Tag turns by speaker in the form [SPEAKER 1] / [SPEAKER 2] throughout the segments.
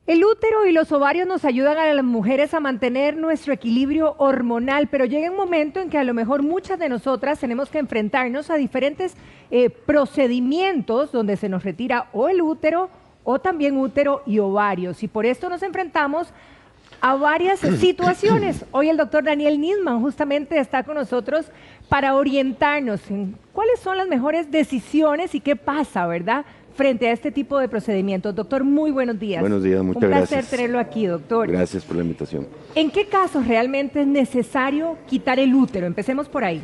[SPEAKER 1] El útero y los ovarios nos ayudan a las mujeres a mantener nuestro equilibrio hormonal, pero llega un momento en que a lo mejor muchas de nosotras tenemos que enfrentarnos a diferentes procedimientos donde se nos retira o el útero o también útero y ovarios. Y por esto nos enfrentamos a varias situaciones. Hoy el doctor Daniel Nisman justamente está con nosotros para orientarnos en cuáles son las mejores decisiones y qué pasa, ¿verdad?, frente a este tipo de procedimientos. Doctor, muy buenos días.
[SPEAKER 2] Buenos días, muchas
[SPEAKER 1] gracias. Un
[SPEAKER 2] gracias.
[SPEAKER 1] placer tenerlo aquí, doctor.
[SPEAKER 2] Gracias por la invitación.
[SPEAKER 1] ¿En qué casos realmente es necesario quitar el útero? Empecemos por ahí.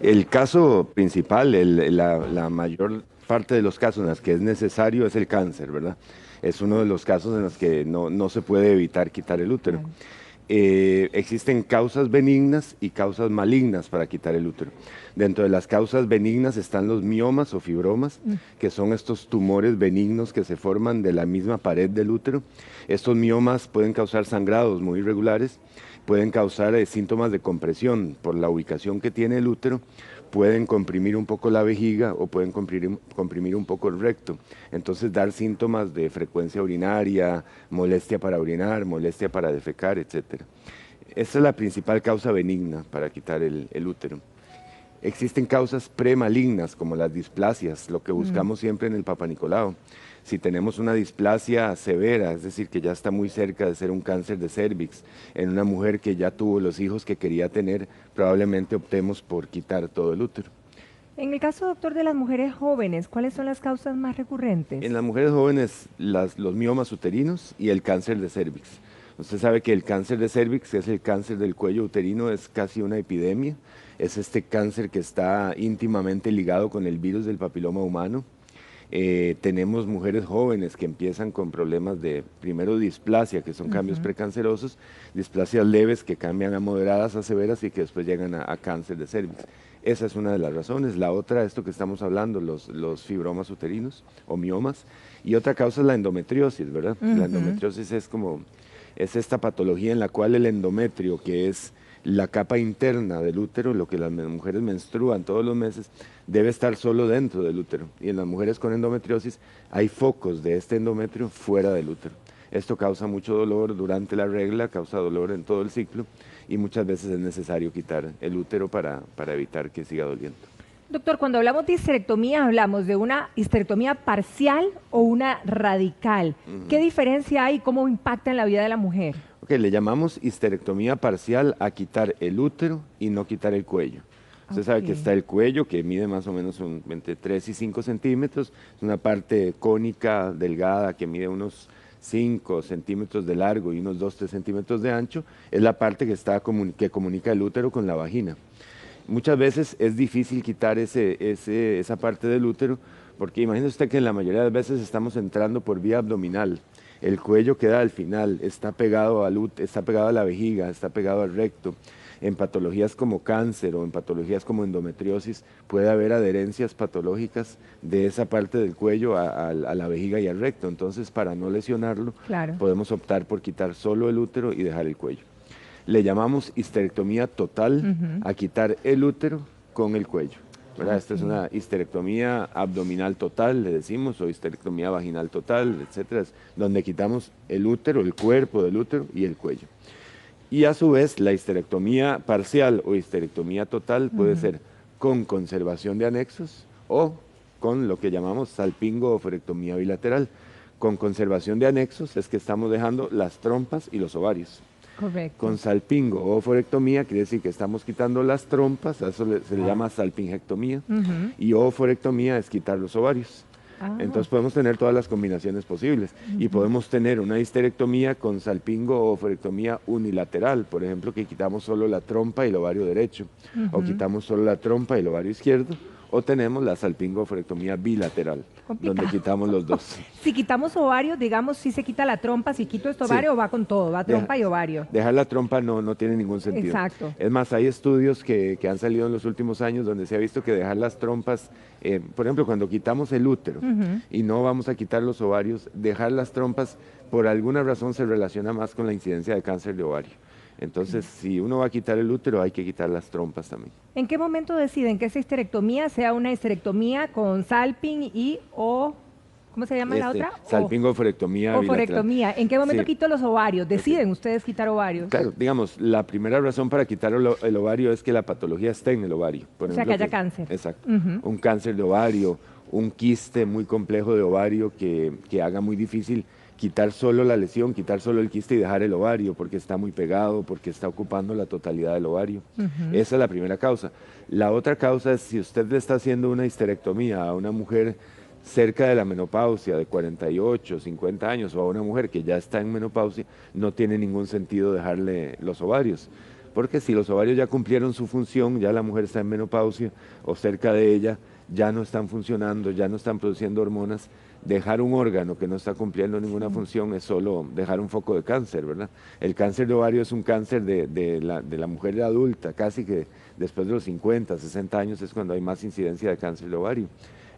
[SPEAKER 2] El caso principal, la mayor parte de los casos en los que es necesario es el cáncer, ¿verdad? Es uno de los casos en los que no se puede evitar quitar el útero.
[SPEAKER 1] Claro.
[SPEAKER 2] Existen causas benignas y causas malignas para quitar el útero. Dentro de las causas benignas están los miomas o fibromas, que son estos tumores benignos que se forman de la misma pared del útero. Estos miomas pueden causar sangrados muy irregulares, pueden causar síntomas de compresión por la ubicación que tiene el útero, pueden comprimir un poco la vejiga o pueden comprimir un poco el recto. Entonces dar síntomas de frecuencia urinaria, molestia para orinar, molestia para defecar, etc. Esta es la principal causa benigna para quitar el útero. Existen causas premalignas como las displasias, lo que buscamos siempre en el Papa Nicolau. Si tenemos una displasia severa, es decir, que ya está muy cerca de ser un cáncer de cérvix, en una mujer que ya tuvo los hijos que quería tener, probablemente optemos por quitar todo el útero.
[SPEAKER 1] En el caso, doctor, de las mujeres jóvenes, ¿cuáles son las causas más recurrentes?
[SPEAKER 2] En las mujeres jóvenes, los miomas uterinos y el cáncer de cérvix. Usted sabe que el cáncer de cérvix, que es el cáncer del cuello uterino, es casi una epidemia. Es este cáncer que está íntimamente ligado con el virus del papiloma humano. Tenemos mujeres jóvenes que empiezan con problemas de, primero, displasia, que son cambios precancerosos, displasias leves que cambian a moderadas, a severas y que después llegan a cáncer de cérvix. Esa es una de las razones. La otra, esto que estamos hablando, los fibromas uterinos o miomas. Y otra causa es la endometriosis, ¿verdad? La endometriosis es esta patología en la cual el endometrio, que es la capa interna del útero, lo que las mujeres menstruan todos los meses, debe estar solo dentro del útero. Y en las mujeres con endometriosis hay focos de este endometrio fuera del útero. Esto causa mucho dolor durante la regla, causa dolor en todo el ciclo y muchas veces es necesario quitar el útero para evitar que siga doliendo.
[SPEAKER 1] Doctor, cuando hablamos de histerectomía, ¿hablamos de una histerectomía parcial o una radical? ¿Qué diferencia hay y cómo impacta en la vida de la mujer?
[SPEAKER 2] Ok, le llamamos histerectomía parcial a quitar el útero y no quitar el cuello. Usted sabe que está el cuello, que mide más o menos entre 3 y 5 centímetros, es una parte cónica, delgada, que mide unos 5 centímetros de largo y unos 2-3 centímetros de ancho, es la parte que comunica el útero con la vagina. Muchas veces es difícil quitar esa parte del útero, porque imagínese usted que la mayoría de las veces estamos entrando por vía abdominal. El cuello queda al final, está pegado a la vejiga, está pegado al recto. En patologías como cáncer o en patologías como endometriosis puede haber adherencias patológicas de esa parte del cuello a la vejiga y al recto. Entonces, para no lesionarlo, podemos optar por quitar solo el útero y dejar el cuello. Le llamamos histerectomía total a quitar el útero con el cuello, ¿verdad? Esta es una histerectomía abdominal total, le decimos, o histerectomía vaginal total, etcétera, donde quitamos el útero, el cuerpo del útero y el cuello. Y a su vez, la histerectomía parcial o histerectomía total puede ser con conservación de anexos o con lo que llamamos salpingo-oophorectomía bilateral. Con conservación de anexos es que estamos dejando las trompas y los ovarios.
[SPEAKER 1] Correcto.
[SPEAKER 2] Con salpingo o oophorectomía quiere decir que estamos quitando las trompas, a eso se le llama salpingectomía, y oophorectomía es quitar los ovarios. Entonces podemos tener todas las combinaciones posibles y podemos tener una histerectomía con salpingo o oophorectomía unilateral, por ejemplo, que quitamos solo la trompa y el ovario derecho, o quitamos solo la trompa y el ovario izquierdo, o tenemos la salpingo-oophorectomía bilateral, donde quitamos los dos.
[SPEAKER 1] Si quitamos ovarios, digamos, si se quita la trompa, si quito este ovario, va con todo, va trompa y ovario.
[SPEAKER 2] Dejar la trompa no tiene ningún sentido.
[SPEAKER 1] Exacto.
[SPEAKER 2] Es más, hay estudios que han salido en los últimos años donde se ha visto que dejar las trompas, por ejemplo, cuando quitamos el útero y no vamos a quitar los ovarios, dejar las trompas por alguna razón se relaciona más con la incidencia de cáncer de ovario. Entonces, si uno va a quitar el útero, hay que quitar las trompas también.
[SPEAKER 1] ¿En qué momento deciden que esa histerectomía sea una histerectomía con salping y o ¿cómo se llama la otra?
[SPEAKER 2] Salpingoforectomía bilateral.
[SPEAKER 1] Oforectomía. ¿En qué momento
[SPEAKER 2] Sí.
[SPEAKER 1] quito los ovarios? ¿Deciden ustedes quitar ovarios?
[SPEAKER 2] Claro, digamos, la primera razón para quitar el ovario es que la patología esté en el ovario. Por
[SPEAKER 1] O sea,
[SPEAKER 2] ejemplo,
[SPEAKER 1] que haya cáncer.
[SPEAKER 2] Exacto.
[SPEAKER 1] Ujú.
[SPEAKER 2] Un cáncer de ovario, un quiste muy complejo de ovario que haga muy difícil quitar solo la lesión, quitar solo el quiste y dejar el ovario porque está muy pegado, porque está ocupando la totalidad del ovario. Esa es la primera causa. La otra causa es si usted le está haciendo una histerectomía a una mujer cerca de la menopausia, de 48, 50 años, o a una mujer que ya está en menopausia, no tiene ningún sentido dejarle los ovarios. Porque si los ovarios ya cumplieron su función, ya la mujer está en menopausia o cerca de ella, ya no están funcionando, ya no están produciendo hormonas, dejar un órgano que no está cumpliendo ninguna función es solo dejar un foco de cáncer, ¿verdad? El cáncer de ovario es un cáncer de la mujer adulta, casi que después de los 50, 60 años es cuando hay más incidencia de cáncer de ovario.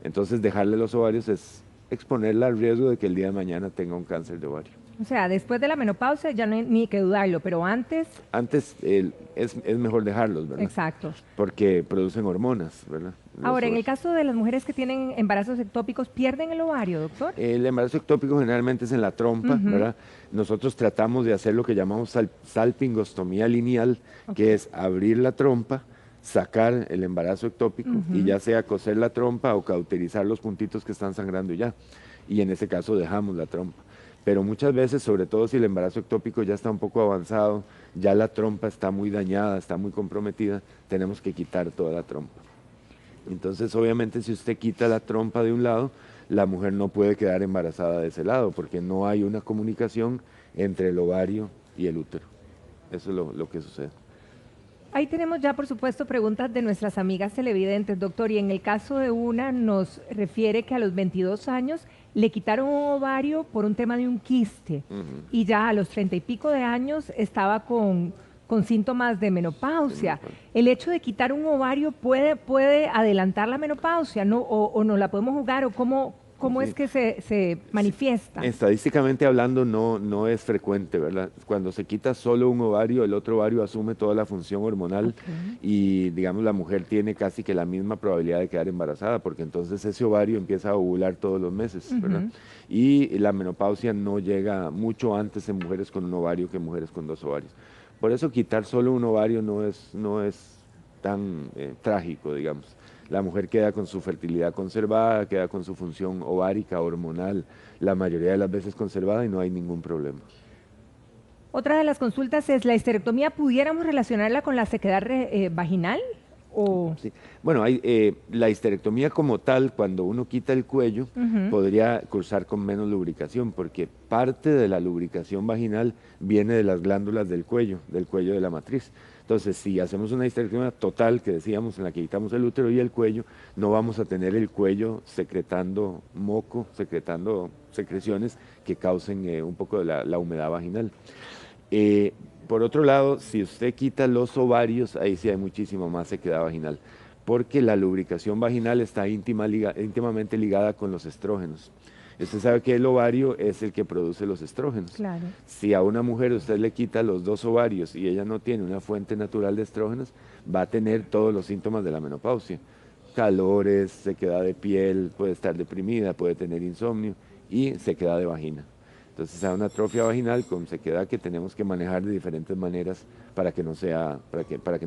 [SPEAKER 2] Entonces dejarle los ovarios es exponerla al riesgo de que el día de mañana tenga un cáncer de ovario.
[SPEAKER 1] O sea, después de la menopausia ya no hay ni que dudarlo, pero antes...
[SPEAKER 2] Antes es mejor dejarlos, ¿verdad?
[SPEAKER 1] Exacto.
[SPEAKER 2] Porque producen hormonas, ¿verdad?
[SPEAKER 1] Ahora, en el caso de las mujeres que tienen embarazos ectópicos, ¿pierden el ovario, doctor?
[SPEAKER 2] El embarazo ectópico generalmente es en la trompa, ¿verdad? Nosotros tratamos de hacer lo que llamamos salpingostomía lineal, que es abrir la trompa, sacar el embarazo ectópico y ya sea coser la trompa o cauterizar los puntitos que están sangrando ya. Y en ese caso dejamos la trompa. Pero muchas veces, sobre todo si el embarazo ectópico ya está un poco avanzado, ya la trompa está muy dañada, está muy comprometida, tenemos que quitar toda la trompa. Entonces, obviamente, si usted quita la trompa de un lado, la mujer no puede quedar embarazada de ese lado, porque no hay una comunicación entre el ovario y el útero. Eso es lo que sucede.
[SPEAKER 1] Ahí tenemos ya, por supuesto, preguntas de nuestras amigas televidentes, doctor, y en el caso de una nos refiere que a los 22 años le quitaron un ovario por un tema de un quiste y ya a los 30 y pico de años estaba con síntomas de menopausia. ¿El hecho de quitar un ovario puede adelantar la menopausia, no? ¿O no la podemos jugar? ¿O cómo es que se manifiesta?
[SPEAKER 2] Estadísticamente hablando no es frecuente, ¿verdad? Cuando se quita solo un ovario, el otro ovario asume toda la función hormonal y digamos la mujer tiene casi que la misma probabilidad de quedar embarazada porque entonces ese ovario empieza a ovular todos los meses, ¿verdad? Y la menopausia no llega mucho antes en mujeres con un ovario que en mujeres con dos ovarios. Por eso quitar solo un ovario no es tan trágico, digamos. La mujer queda con su fertilidad conservada, queda con su función ovárica, hormonal, la mayoría de las veces conservada y no hay ningún problema.
[SPEAKER 1] Otra de las consultas es, ¿la histerectomía pudiéramos relacionarla con la sequedad vaginal? ¿O?
[SPEAKER 2] Sí. Bueno, la histerectomía como tal, cuando uno quita el cuello, podría cursar con menos lubricación, porque parte de la lubricación vaginal viene de las glándulas del cuello de la matriz. Entonces, si hacemos una histerectomía total, que decíamos, en la que quitamos el útero y el cuello, no vamos a tener el cuello secretando moco, secretando secreciones que causen un poco de la humedad vaginal. Por otro lado, si usted quita los ovarios, ahí sí hay muchísimo más sequedad vaginal, porque la lubricación vaginal está íntimamente ligada con los estrógenos. Usted sabe que el ovario es el que produce los estrógenos.
[SPEAKER 1] Claro.
[SPEAKER 2] Si a una mujer usted le quita los dos ovarios y ella no tiene una fuente natural de estrógenos, va a tener todos los síntomas de la menopausia. Calores, sequedad de piel, puede estar deprimida, puede tener insomnio y sequedad de vagina. Entonces hay una atrofia vaginal con sequedad que tenemos que manejar de diferentes maneras para que no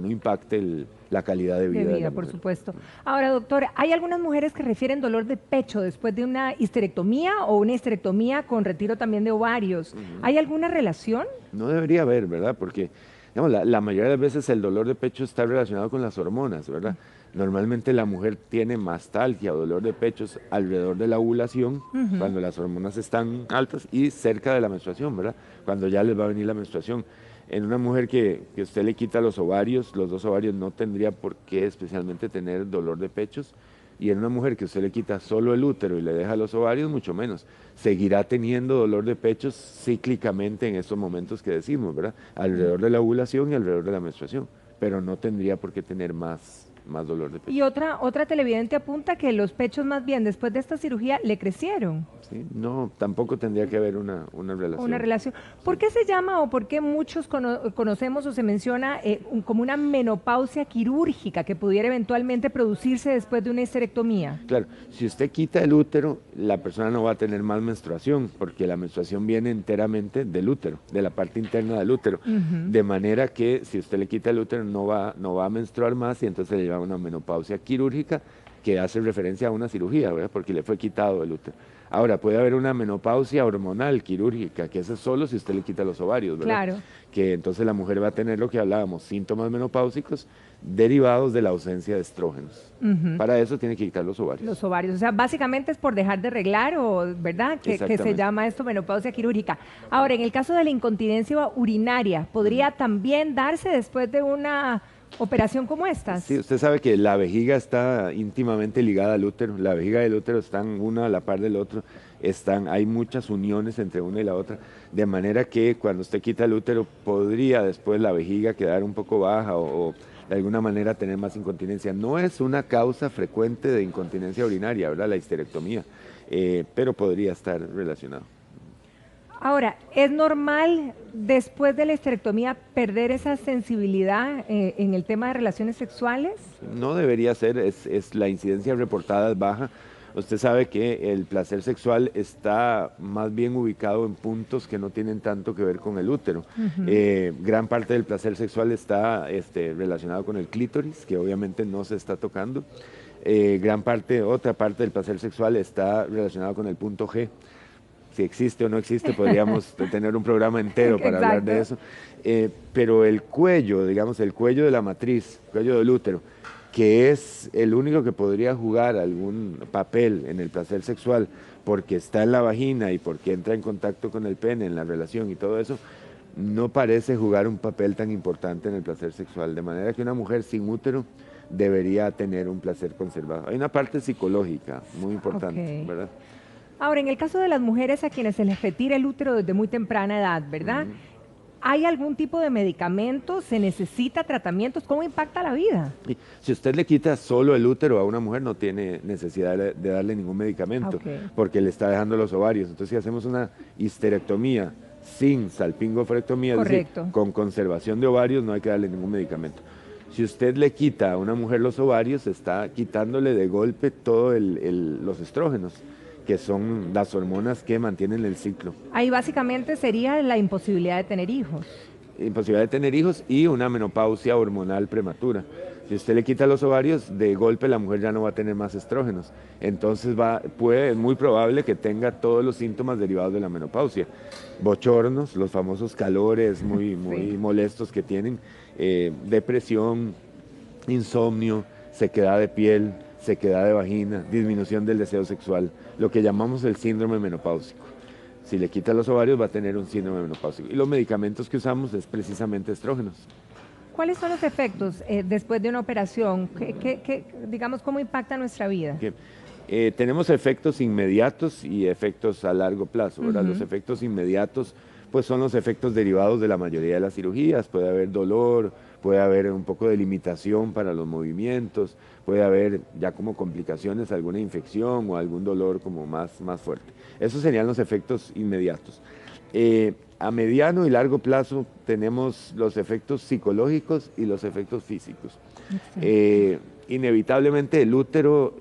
[SPEAKER 2] impacte la calidad de vida.
[SPEAKER 1] De
[SPEAKER 2] de
[SPEAKER 1] vida,
[SPEAKER 2] la
[SPEAKER 1] por
[SPEAKER 2] mujer.
[SPEAKER 1] supuesto. Ahora, doctor, hay algunas mujeres que refieren dolor de pecho después de una histerectomía o una histerectomía con retiro también de ovarios. ¿Hay alguna relación?
[SPEAKER 2] No debería haber, ¿verdad? Porque digamos, la mayoría de las veces el dolor de pecho está relacionado con las hormonas, ¿verdad? Normalmente la mujer tiene mastalgia o dolor de pechos alrededor de la ovulación, cuando las hormonas están altas, y cerca de la menstruación, ¿verdad? Cuando ya les va a venir la menstruación. En una mujer que usted le quita los ovarios, los dos ovarios, no tendría por qué especialmente tener dolor de pechos. Y en una mujer que usted le quita solo el útero y le deja los ovarios, mucho menos. Seguirá teniendo dolor de pechos cíclicamente en estos momentos que decimos, ¿verdad? Alrededor de la ovulación y alrededor de la menstruación. Pero no tendría por qué tener más más dolor de pecho.
[SPEAKER 1] Y otra televidente apunta que los pechos más bien después de esta cirugía le crecieron.
[SPEAKER 2] Sí, no, tampoco tendría que haber una relación.
[SPEAKER 1] Una relación. ¿Por qué se llama o por qué muchos conocemos o se menciona como una menopausia quirúrgica que pudiera eventualmente producirse después de una histerectomía?
[SPEAKER 2] Claro, si usted quita el útero, la persona no va a tener más menstruación, porque la menstruación viene enteramente del útero, de la parte interna del útero. De manera que si usted le quita el útero no va a menstruar más y entonces le llama una menopausia quirúrgica que hace referencia a una cirugía, ¿verdad? Porque le fue quitado el útero. Ahora, puede haber una menopausia hormonal quirúrgica, que eso es solo si usted le quita los ovarios, ¿verdad?
[SPEAKER 1] Claro.
[SPEAKER 2] Que entonces la mujer va a tener lo que hablábamos, síntomas menopáusicos derivados de la ausencia de estrógenos. Para eso tiene que quitar los ovarios.
[SPEAKER 1] Los ovarios, o sea, básicamente es por dejar de reglar, o ¿verdad? Que se llama esto menopausia quirúrgica. Ahora, en el caso de la incontinencia urinaria, ¿podría también darse después de una operación como estas?
[SPEAKER 2] Sí, usted sabe que la vejiga está íntimamente ligada al útero. La vejiga y el útero están una a la par del otro. Hay muchas uniones entre una y la otra, de manera que cuando usted quita el útero podría después la vejiga quedar un poco baja o de alguna manera tener más incontinencia. No es una causa frecuente de incontinencia urinaria, ¿verdad? La histerectomía, pero podría estar relacionado.
[SPEAKER 1] Ahora, ¿es normal después de la histerectomía perder esa sensibilidad en el tema de relaciones sexuales?
[SPEAKER 2] No debería ser, la incidencia reportada es baja. Usted sabe que el placer sexual está más bien ubicado en puntos que no tienen tanto que ver con el útero. Gran parte del placer sexual está relacionado con el clítoris, que obviamente no se está tocando. Otra parte del placer sexual está relacionado con el punto G. Si existe o no existe, podríamos tener un programa entero para hablar de eso. Pero el cuello, digamos, el cuello de la matriz, el cuello del útero, que es el único que podría jugar algún papel en el placer sexual porque está en la vagina y porque entra en contacto con el pene en la relación y todo eso, no parece jugar un papel tan importante en el placer sexual. De manera que una mujer sin útero debería tener un placer conservado. Hay una parte psicológica muy importante, ¿verdad?
[SPEAKER 1] Ahora, en el caso de las mujeres a quienes se les retira el útero desde muy temprana edad, ¿verdad? ¿Hay algún tipo de medicamento? ¿Se necesita tratamientos? ¿Cómo impacta la vida?
[SPEAKER 2] Si usted le quita solo el útero a una mujer, no tiene necesidad de darle ningún medicamento, porque le está dejando los ovarios. Entonces, si hacemos una histerectomía sin salpingoforectomía, es decir, con conservación de ovarios, no hay que darle ningún medicamento. Si usted le quita a una mujer los ovarios, está quitándole de golpe todos los estrógenos, que son las hormonas que mantienen el ciclo.
[SPEAKER 1] Ahí básicamente sería la imposibilidad de tener hijos.
[SPEAKER 2] Imposibilidad de tener hijos y una menopausia hormonal prematura. Si usted le quita los ovarios, de golpe la mujer ya no va a tener más estrógenos. Entonces es muy probable que tenga todos los síntomas derivados de la menopausia. Bochornos, los famosos calores muy molestos que tienen, depresión, insomnio, sequedad de piel, sequedad de vagina, disminución del deseo sexual, lo que llamamos el síndrome menopáusico. Si le quita los ovarios va a tener un síndrome menopáusico. Y los medicamentos que usamos es precisamente estrógenos.
[SPEAKER 1] ¿Cuáles son los efectos después de una operación? Digamos, ¿cómo impacta nuestra vida?
[SPEAKER 2] Tenemos efectos inmediatos y efectos a largo plazo, ¿verdad? Los efectos inmediatos pues son los efectos derivados de la mayoría de las cirugías. Puede haber dolor, puede haber un poco de limitación para los movimientos, puede haber ya como complicaciones alguna infección o algún dolor como más fuerte. Esos serían los efectos inmediatos. A mediano y largo plazo tenemos los efectos psicológicos y los efectos físicos. Inevitablemente el útero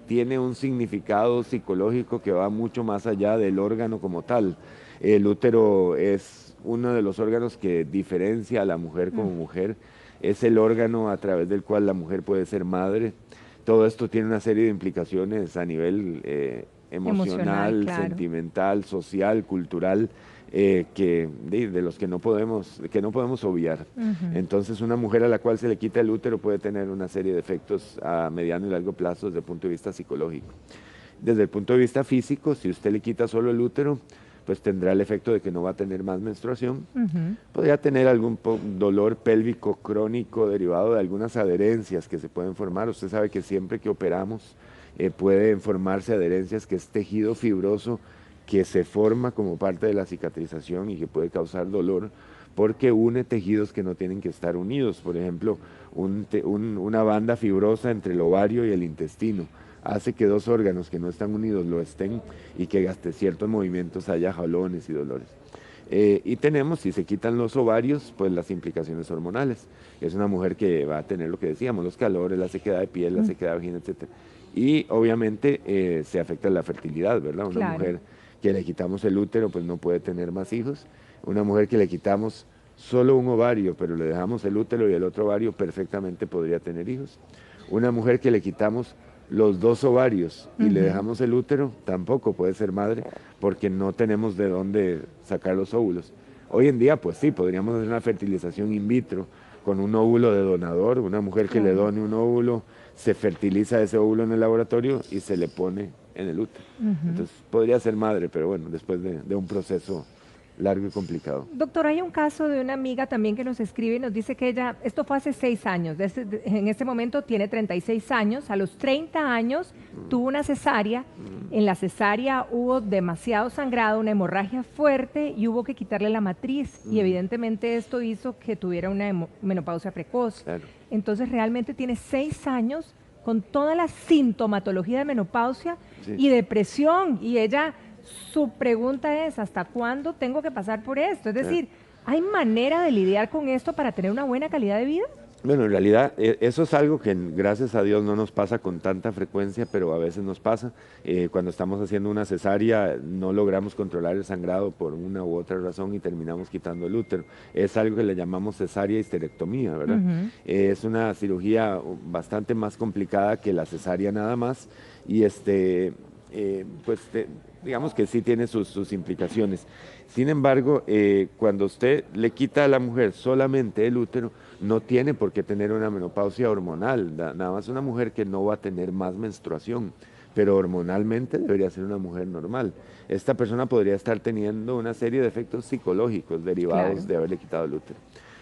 [SPEAKER 2] tiene un significado psicológico que va mucho más allá del órgano como tal. El útero es uno de los órganos que diferencia a la mujer como mujer. Es el órgano a través del cual la mujer puede ser madre. Todo esto tiene una serie de implicaciones a nivel emocional, sentimental, social, cultural, de los que no podemos obviar. Entonces, una mujer a la cual se le quita el útero puede tener una serie de efectos a mediano y largo plazo desde el punto de vista psicológico. Desde el punto de vista físico, si usted le quita solo el útero, pues tendrá el efecto de que no va a tener más menstruación. Podría tener algún dolor pélvico crónico derivado de algunas adherencias que se pueden formar. Usted sabe que siempre que operamos pueden formarse adherencias, que es tejido fibroso que se forma como parte de la cicatrización y que puede causar dolor porque une tejidos que no tienen que estar unidos. Por ejemplo, una banda fibrosa entre el ovario y el intestino hace que dos órganos que no están unidos lo estén y que hasta ciertos movimientos haya jalones y dolores. Y tenemos, si se quitan los ovarios, pues las implicaciones hormonales. Es una mujer que va a tener lo que decíamos, los calores, la sequedad de piel, la sequedad de vagina, etc. Y obviamente se afecta la fertilidad, ¿verdad? Una mujer que le quitamos el útero, pues no puede tener más hijos. Una mujer que le quitamos solo un ovario, pero le dejamos el útero y el otro ovario, perfectamente podría tener hijos. Una mujer que le quitamos los dos ovarios y le dejamos el útero, tampoco puede ser madre porque no tenemos de dónde sacar los óvulos. Hoy en día, pues sí, podríamos hacer una fertilización in vitro con un óvulo de donador, una mujer que le done un óvulo, se fertiliza ese óvulo en el laboratorio y se le pone en el útero. Entonces podría ser madre, pero bueno, después de un proceso largo y complicado.
[SPEAKER 1] Doctor, hay un caso de una amiga también que nos escribe y nos dice que ella, esto fue hace 6 años, en este momento tiene 36 años, a los 30 años tuvo una cesárea, en la cesárea hubo demasiado sangrado, una hemorragia fuerte y hubo que quitarle la matriz y evidentemente esto hizo que tuviera una menopausia precoz.
[SPEAKER 2] Claro.
[SPEAKER 1] Entonces realmente tiene 6 años con toda la sintomatología de menopausia y depresión y ella... Su pregunta es, ¿hasta cuándo tengo que pasar por esto? Es decir, ¿hay manera de lidiar con esto para tener una buena calidad de vida?
[SPEAKER 2] Bueno, en realidad eso es algo que gracias a Dios no nos pasa con tanta frecuencia, pero a veces nos pasa. Cuando estamos haciendo una cesárea no logramos controlar el sangrado por una u otra razón y terminamos quitando el útero. Es algo que le llamamos cesárea histerectomía, ¿verdad? Es una cirugía bastante más complicada que la cesárea nada más y digamos que sí tiene sus implicaciones. Sin embargo, cuando usted le quita a la mujer solamente el útero, no tiene por qué tener una menopausia hormonal, nada más una mujer que no va a tener más menstruación, pero hormonalmente debería ser una mujer normal. Esta persona podría estar teniendo una serie de efectos psicológicos derivados de haberle quitado el útero.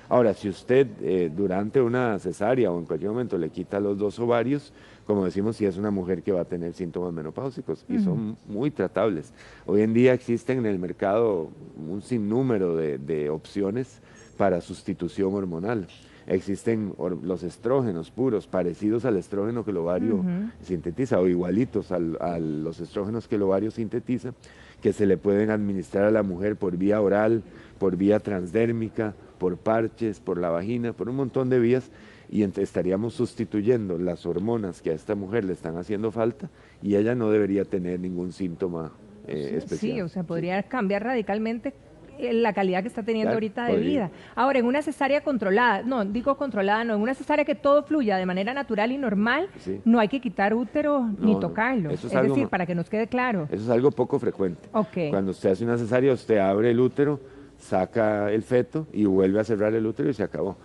[SPEAKER 2] Ahora, si usted durante una cesárea o en cualquier momento le quita los dos ovarios, como decimos, si es una mujer que va a tener síntomas menopáusicos y son muy tratables. Hoy en día existen en el mercado un sinnúmero de opciones para sustitución hormonal. Existen los estrógenos puros, parecidos al estrógeno que el ovario sintetiza o igualitos a los estrógenos que el ovario sintetiza, que se le pueden administrar a la mujer por vía oral, por vía transdérmica, por parches, por la vagina, por un montón de vías, y estaríamos sustituyendo las hormonas que a esta mujer le están haciendo falta y ella no debería tener ningún síntoma especial.
[SPEAKER 1] Sí, o sea, podría cambiar radicalmente la calidad que está teniendo ahorita de vida. Ahora, en una cesárea controlada, no, digo controlada, no, en una cesárea que todo fluya de manera natural y normal, no hay que quitar útero ni tocarlo.
[SPEAKER 2] Eso
[SPEAKER 1] es decir, para que nos quede claro.
[SPEAKER 2] Eso es algo poco frecuente. Cuando usted hace una cesárea, usted abre el útero, saca el feto y vuelve a cerrar el útero y se acabó.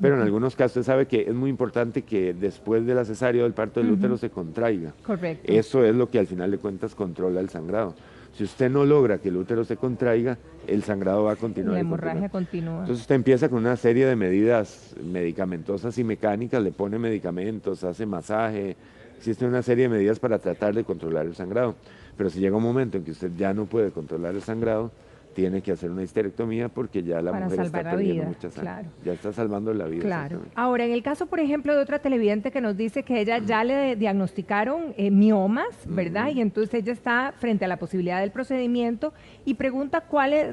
[SPEAKER 2] Pero en algunos casos usted sabe que es muy importante que después de la cesárea o del parto del útero se contraiga.
[SPEAKER 1] Correcto.
[SPEAKER 2] Eso es lo que al final de cuentas controla el sangrado. Si usted no logra que el útero se contraiga, el sangrado va a continuar.
[SPEAKER 1] La hemorragia continúa.
[SPEAKER 2] Entonces usted empieza con una serie de medidas medicamentosas y mecánicas, le pone medicamentos, hace masaje, existe una serie de medidas para tratar de controlar el sangrado. Pero si llega un momento en que usted ya no puede controlar el sangrado, tiene que hacer una histerectomía porque ya la mujer está perdiendo mucha sangre. Ya está salvando la vida.
[SPEAKER 1] Claro. Ahora, en el caso, por ejemplo, de otra televidente que nos dice que ella ya le diagnosticaron miomas, ¿verdad? Y entonces ella está frente a la posibilidad del procedimiento y pregunta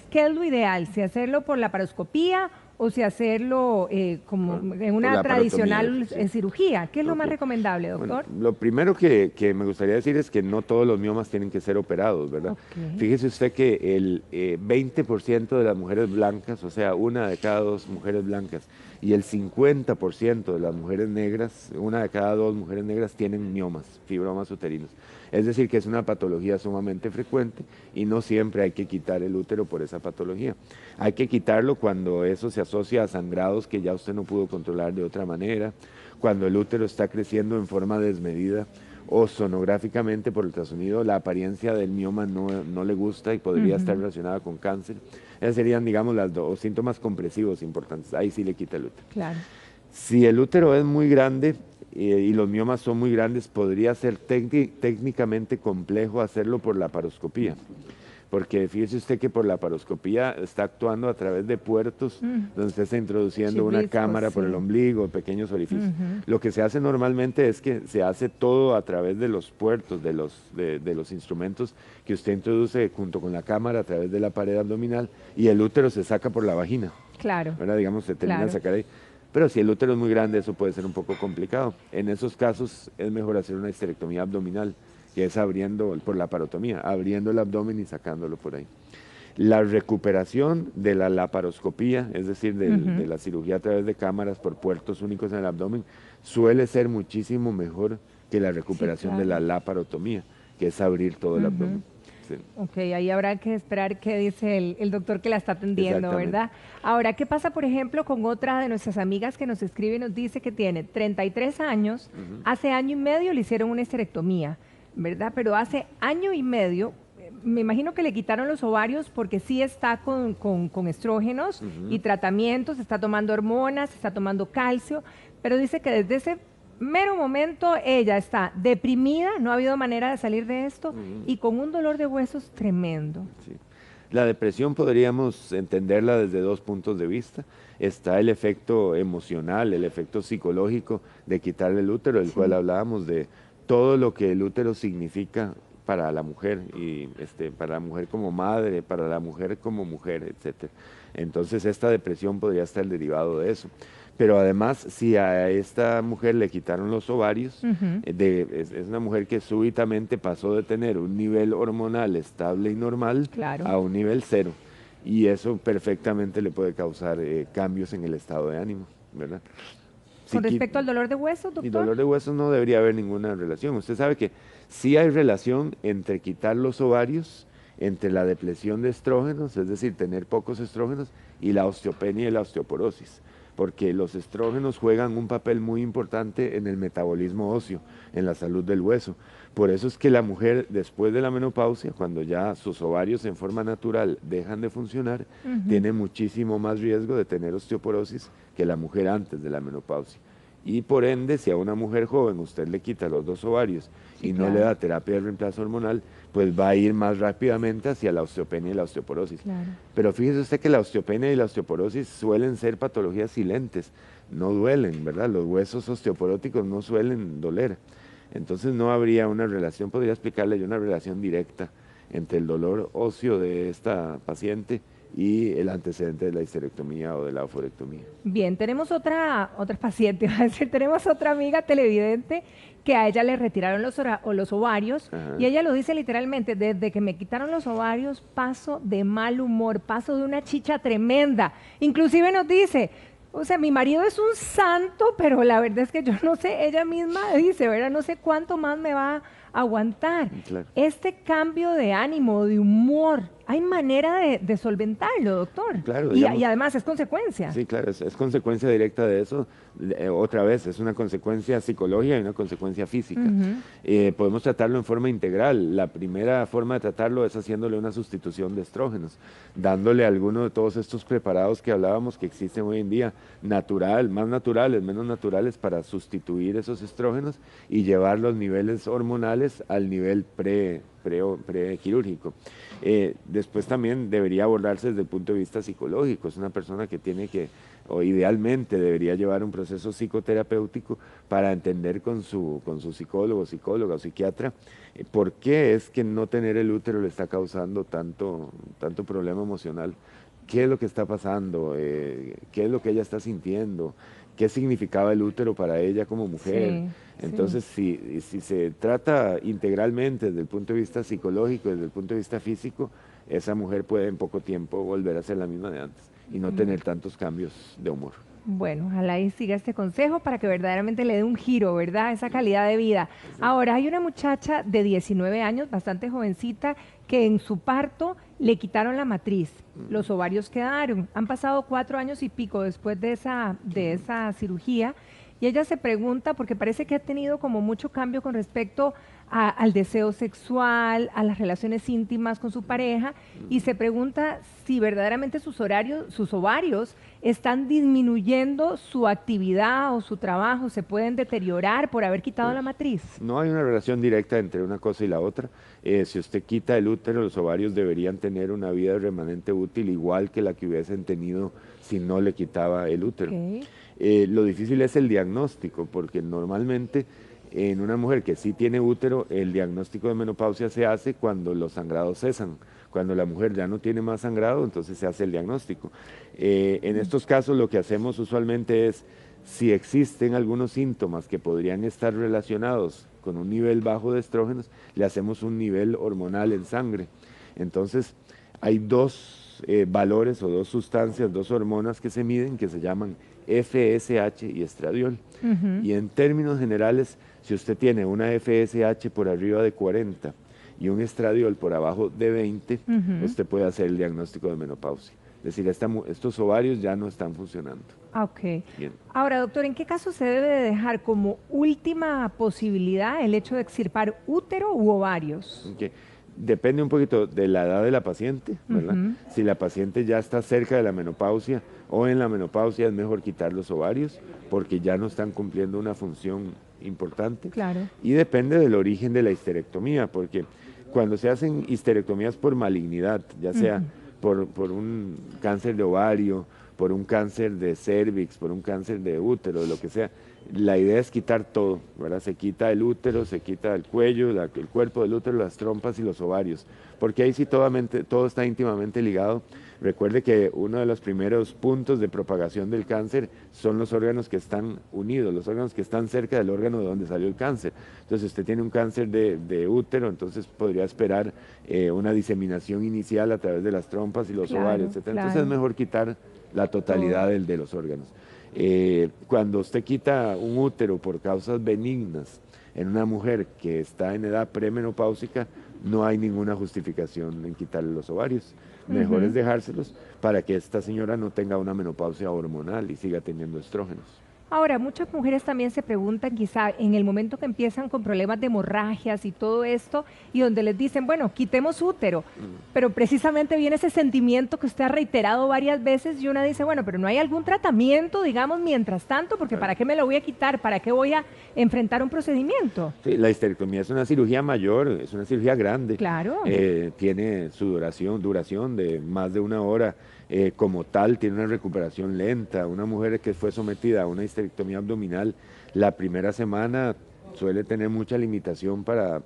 [SPEAKER 1] qué es lo ideal, si hacerlo por la laparoscopía o si hacerlo como en una tradicional cirugía. ¿Qué es lo más recomendable, doctor?
[SPEAKER 2] Bueno, lo primero que me gustaría decir es que no todos los miomas tienen que ser operados, ¿verdad? Fíjese usted que el 20% de las mujeres blancas, o sea, 1 de cada 2 mujeres blancas, y el 50% de las mujeres negras, 1 de cada 2 mujeres negras tienen miomas, fibromas uterinos. Es decir, que es una patología sumamente frecuente y no siempre hay que quitar el útero por esa patología. Hay que quitarlo cuando eso se asocia a sangrados que ya usted no pudo controlar de otra manera, cuando el útero está creciendo en forma desmedida o sonográficamente por ultrasonido la apariencia del mioma no le gusta y podría estar relacionada con cáncer. Esas serían, digamos, los síntomas compresivos importantes. Ahí sí le quita el útero.
[SPEAKER 1] Claro.
[SPEAKER 2] Si el útero es muy grande y los miomas son muy grandes, podría ser técnicamente complejo hacerlo por laparoscopía. porque fíjese usted que por la laparoscopía está actuando a través de puertos donde usted está introduciendo una
[SPEAKER 1] Chibiscos,
[SPEAKER 2] cámara por el
[SPEAKER 1] sí.
[SPEAKER 2] ombligo, pequeños orificios. Lo que se hace normalmente es que se hace todo a través de los puertos, de los instrumentos que usted introduce junto con la cámara a través de la pared abdominal, y el útero se saca por la vagina,
[SPEAKER 1] Claro.
[SPEAKER 2] ¿verdad? Digamos, se termina de
[SPEAKER 1] Claro.
[SPEAKER 2] sacar ahí. Pero si el útero es muy grande, eso puede ser un poco complicado. En esos casos es mejor hacer una histerectomía abdominal, que es abriendo, por la parotomía, abriendo el abdomen y sacándolo por ahí. La recuperación de la laparoscopía, es decir, de la cirugía a través de cámaras por puertos únicos en el abdomen, suele ser muchísimo mejor que la recuperación de la laparotomía, que es abrir todo el abdomen. Sí.
[SPEAKER 1] Ok, ahí habrá que esperar qué dice el doctor que la está atendiendo,
[SPEAKER 2] Exactamente.
[SPEAKER 1] ¿verdad? Ahora, ¿qué pasa, por ejemplo, con otra de nuestras amigas que nos escribe y nos dice que tiene 33 años, hace año y medio le hicieron una histerectomía, ¿verdad? Pero hace año y medio, me imagino que le quitaron los ovarios porque sí está con estrógenos y tratamientos, está tomando hormonas, está tomando calcio, pero dice que desde ese mero momento ella está deprimida, no ha habido manera de salir de esto y con un dolor de huesos tremendo.
[SPEAKER 2] Sí. La depresión podríamos entenderla desde dos puntos de vista. Está el efecto emocional, el efecto psicológico de quitarle el útero, del cual hablábamos, de todo lo que el útero significa para la mujer, y para la mujer como madre, para la mujer como mujer, etc. Entonces esta depresión podría estar derivado de eso. Pero además, si a esta mujer le quitaron los ovarios, es una mujer que súbitamente pasó de tener un nivel hormonal estable y normal
[SPEAKER 1] Claro.
[SPEAKER 2] a un nivel 0. Y eso perfectamente le puede causar cambios en el estado de ánimo, ¿verdad?
[SPEAKER 1] Con respecto al dolor de huesos, doctor.
[SPEAKER 2] Y dolor de huesos no debería haber ninguna relación. Usted sabe que sí hay relación entre quitar los ovarios, entre la depresión de estrógenos, es decir, tener pocos estrógenos, y la osteopenia y la osteoporosis, porque los estrógenos juegan un papel muy importante en el metabolismo óseo, en la salud del hueso. Por eso es que la mujer, después de la menopausia, cuando ya sus ovarios en forma natural dejan de funcionar, tiene muchísimo más riesgo de tener osteoporosis que la mujer antes de la menopausia. Y por ende, si a una mujer joven usted le quita los dos ovarios y no le da terapia de reemplazo hormonal, pues va a ir más rápidamente hacia la osteopenia y la osteoporosis.
[SPEAKER 1] Claro.
[SPEAKER 2] Pero fíjese usted que la osteopenia y la osteoporosis suelen ser patologías silentes, no duelen, ¿verdad? Los huesos osteoporóticos no suelen doler. Entonces no habría una relación, podría explicarle yo una relación directa entre el dolor óseo de esta paciente y el antecedente de la histerectomía o de la oforectomía.
[SPEAKER 1] Bien, tenemos otra paciente, va a decir, tenemos otra amiga televidente que a ella le retiraron los ovarios.
[SPEAKER 2] Ajá.
[SPEAKER 1] Y ella lo dice literalmente: desde que me quitaron los ovarios paso de mal humor, paso de una chicha tremenda. Inclusive nos dice, o sea, mi marido es un santo, pero la verdad es que yo no sé, ella misma dice, ¿verdad? No sé cuánto más me va a aguantar.
[SPEAKER 2] Claro.
[SPEAKER 1] Este cambio de ánimo, de humor, ¿hay manera de solventarlo, doctor?
[SPEAKER 2] Claro,
[SPEAKER 1] y
[SPEAKER 2] digamos,
[SPEAKER 1] además es consecuencia.
[SPEAKER 2] Sí, claro, es consecuencia directa de eso. Otra vez, es una consecuencia psicológica y una consecuencia física. Podemos tratarlo en forma integral. La primera forma de tratarlo es haciéndole una sustitución de estrógenos, dándole alguno de todos estos preparados que hablábamos que existen hoy en día, natural, más naturales, menos naturales, para sustituir esos estrógenos y llevar los niveles hormonales al nivel prequirúrgico. Después también debería abordarse desde el punto de vista psicológico. Es una persona que tiene que, o idealmente debería llevar un proceso psicoterapéutico para entender con su psicólogo, psicóloga o psiquiatra por qué es que no tener el útero le está causando tanto problema emocional. ¿Qué es lo que está pasando? ¿Qué es lo que ella está sintiendo? ¿Qué significaba el útero para ella como mujer? Entonces, si se trata integralmente desde el punto de vista psicológico, desde el punto de vista físico, esa mujer puede en poco tiempo volver a ser la misma de antes y no tener tantos cambios de humor.
[SPEAKER 1] Bueno, ojalá y siga este consejo para que verdaderamente le dé un giro, ¿verdad? Esa calidad de vida. Ahora, hay una muchacha de 19 años, bastante jovencita, que en su parto le quitaron la matriz, los ovarios quedaron. Han pasado 4 años y pico después de esa cirugía, y ella se pregunta, porque parece que ha tenido como mucho cambio con respecto al deseo sexual, a las relaciones íntimas con su pareja y se pregunta si verdaderamente sus ovarios están disminuyendo su actividad o su trabajo, se pueden deteriorar por haber quitado la matriz.
[SPEAKER 2] No hay una relación directa entre una cosa y la otra. Si usted quita el útero, los ovarios deberían tener una vida remanente útil igual que la que hubiesen tenido si no le quitaba el útero.
[SPEAKER 1] Okay.
[SPEAKER 2] Lo difícil es el diagnóstico, porque normalmente en una mujer que sí tiene útero, el diagnóstico de menopausia se hace cuando los sangrados cesan. Cuando la mujer ya no tiene más sangrado, entonces se hace el diagnóstico. En estos casos lo que hacemos usualmente es, si existen algunos síntomas que podrían estar relacionados con un nivel bajo de estrógenos, le hacemos un nivel hormonal en sangre. Entonces, hay dos valores o dos sustancias, dos hormonas que se miden, que se llaman FSH y estradiol. Y en términos generales, si usted tiene una FSH por arriba de 40 y un estradiol por abajo de 20, usted puede hacer el diagnóstico de menopausia. Es decir, estos ovarios ya no están funcionando.
[SPEAKER 1] Ok.
[SPEAKER 2] Bien.
[SPEAKER 1] Ahora, doctor, ¿en qué caso se debe de dejar como última posibilidad el hecho de extirpar útero u ovarios?
[SPEAKER 2] Okay. Depende un poquito de la edad de la paciente, ¿verdad? Si la paciente ya está cerca de la menopausia o en la menopausia, es mejor quitar los ovarios porque ya no están cumpliendo una función importante.
[SPEAKER 1] Claro.
[SPEAKER 2] Y depende del origen de la histerectomía, porque cuando se hacen histerectomías por malignidad, ya sea por un cáncer de ovario, por un cáncer de cervix, por un cáncer de útero, lo que sea, la idea es quitar todo, ¿verdad? Se quita el útero, se quita el cuello, el cuerpo del útero, las trompas y los ovarios, porque ahí sí todo está íntimamente ligado. Recuerde que uno de los primeros puntos de propagación del cáncer son los órganos que están unidos, los órganos que están cerca del órgano de donde salió el cáncer. Entonces, usted tiene un cáncer de útero, entonces podría esperar una diseminación inicial a través de las trompas y los ovarios, etc. Entonces, es mejor quitar la totalidad de los órganos. Cuando usted quita un útero por causas benignas en una mujer que está en edad premenopáusica, no hay ninguna justificación en quitarle los ovarios. Mejor es dejárselos para que esta señora no tenga una menopausia hormonal y siga teniendo estrógenos.
[SPEAKER 1] Ahora, muchas mujeres también se preguntan quizá en el momento que empiezan con problemas de hemorragias y todo esto, y donde les dicen, bueno, quitemos útero, pero precisamente viene ese sentimiento que usted ha reiterado varias veces y una dice, bueno, pero no hay algún tratamiento, digamos, mientras tanto, porque ¿para qué me lo voy a quitar? ¿Para qué voy a enfrentar un procedimiento?
[SPEAKER 2] Sí, la histerectomía es una cirugía mayor, es una cirugía grande.
[SPEAKER 1] Claro.
[SPEAKER 2] Tiene su duración de más de 1 hora. Como tal, tiene una recuperación lenta. Una mujer que fue sometida a una histerectomía abdominal, la primera semana suele tener mucha limitación para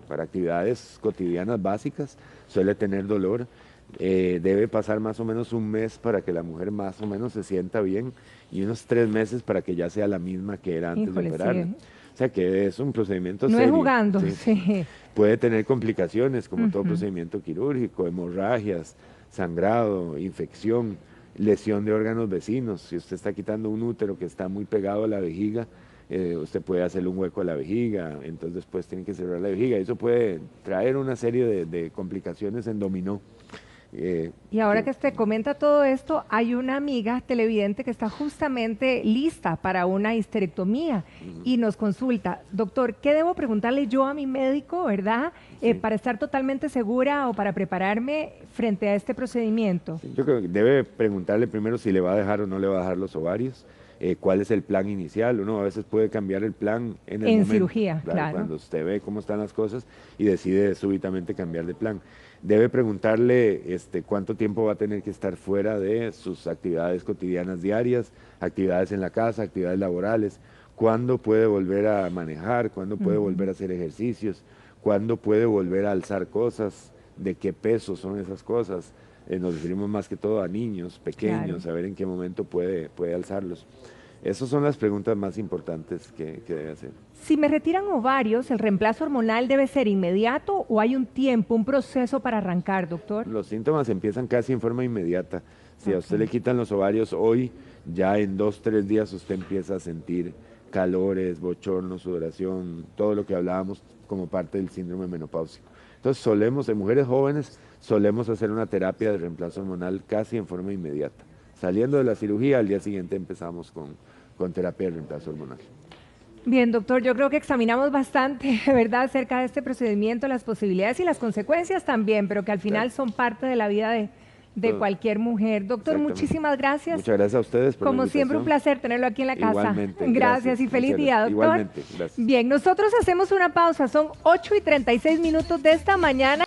[SPEAKER 2] actividades cotidianas básicas, suele tener dolor. Debe pasar más o menos 1 mes para que la mujer más o menos se sienta bien y unos 3 meses para que ya sea la misma que era antes de operarla. Sí. O sea que es un procedimiento serio.
[SPEAKER 1] No es jugando, sí.
[SPEAKER 2] Puede tener complicaciones como todo procedimiento quirúrgico, hemorragias, sangrado, infección, lesión de órganos vecinos. Si usted está quitando un útero que está muy pegado a la vejiga, usted puede hacerle un hueco a la vejiga, entonces después tiene que cerrar la vejiga. Eso puede traer una serie de complicaciones en dominó.
[SPEAKER 1] Y ahora que usted comenta todo esto, hay una amiga televidente que está justamente lista para una histerectomía y nos consulta, doctor, ¿qué debo preguntarle yo a mi médico, verdad? Para estar totalmente segura o para prepararme frente a este procedimiento.
[SPEAKER 2] Yo creo que debe preguntarle primero si le va a dejar o no le va a dejar los ovarios. ¿Cuál es el plan inicial? Uno a veces puede cambiar el plan en el momento,
[SPEAKER 1] cirugía, claro.
[SPEAKER 2] Cuando usted ve cómo están las cosas y decide súbitamente cambiar de plan. Debe preguntarle cuánto tiempo va a tener que estar fuera de sus actividades cotidianas diarias, actividades en la casa, actividades laborales, cuándo puede volver a manejar, cuándo puede volver a hacer ejercicios, cuándo puede volver a alzar cosas, de qué peso son esas cosas. Nos referimos más que todo a niños pequeños, a ver en qué momento puede alzarlos. Esas son las preguntas más importantes que debe hacer.
[SPEAKER 1] Si me retiran ovarios, ¿el reemplazo hormonal debe ser inmediato o hay un tiempo, un proceso para arrancar, doctor?
[SPEAKER 2] Los síntomas empiezan casi en forma inmediata. Si a usted le quitan los ovarios hoy, ya en 2 o 3 días usted empieza a sentir calores, bochornos, sudoración, todo lo que hablábamos como parte del síndrome menopáusico. Entonces en mujeres jóvenes, solemos hacer una terapia de reemplazo hormonal casi en forma inmediata. Saliendo de la cirugía, al día siguiente empezamos con terapia de reemplazo hormonal.
[SPEAKER 1] Bien, doctor, yo creo que examinamos bastante, ¿verdad?, acerca de este procedimiento, las posibilidades y las consecuencias también, pero que al final son parte de la vida de cualquier mujer. Doctor, muchísimas gracias.
[SPEAKER 2] Muchas gracias a ustedes por
[SPEAKER 1] Como
[SPEAKER 2] la
[SPEAKER 1] siempre, un placer tenerlo aquí en la casa.
[SPEAKER 2] Igualmente.
[SPEAKER 1] Gracias y feliz día, doctor.
[SPEAKER 2] Igualmente, gracias.
[SPEAKER 1] Bien, nosotros hacemos una pausa, son 8:36 de esta mañana.